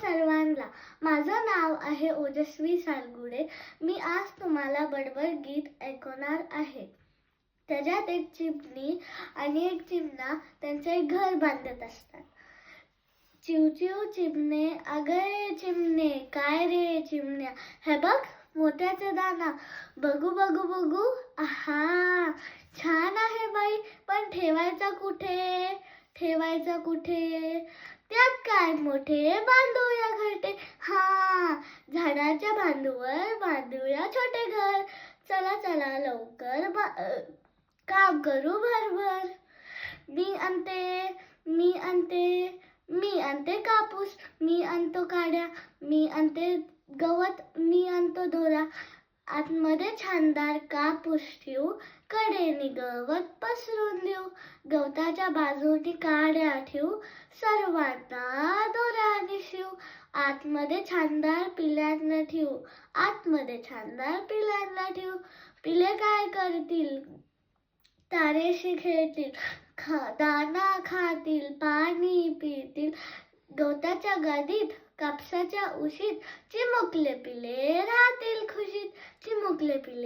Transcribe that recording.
सर्वांना, माझं नाव आहे ओजस्वी सालगुडे. मी आज तुम्हाला बडबड गीत ऐकवणार आहे. त्याच्यात एक चिमणी आणि एक चिमणा त्यांचं एक घर बांधत असतात. चिवचिव चिमणे, अगं रे चिमणे, काय रे चिमण्या, हे बघ मोत्याचा दाना, बघू बघू बघू, आहा छान आहे बाई, पण ठेवायचा कुठे, ठेवायचा कुठे? त्यात काय मोठे बांधूया घरटे, हा झाडाच्या बांधूवर बांधूया छोटे घर. चला चला लवकर काम करू भरभर. मी आणते कापूस, मी आणतो काड्या, मी आणते गवत, मी आणतो दोरा. आतमध्ये छानदार कापूस ठेवू, कडेने गवत पसरून देऊ. गवताच्या बाजूनी काड्या ठेवू, सर्वांना दोऱ्याने शिवू. आतमध्ये छानदार पिल्लांना ठेवू, आतमध्ये छानदार पिल्लांना ठेवू. पिले काय करतील, तारेशी खेळतील, दाना खातील, पाणी पितील. गवताच्या गादीत, कापसाच्या उशीत, चिमुकले पिले राहतील खुशीत. चिमुकले पिले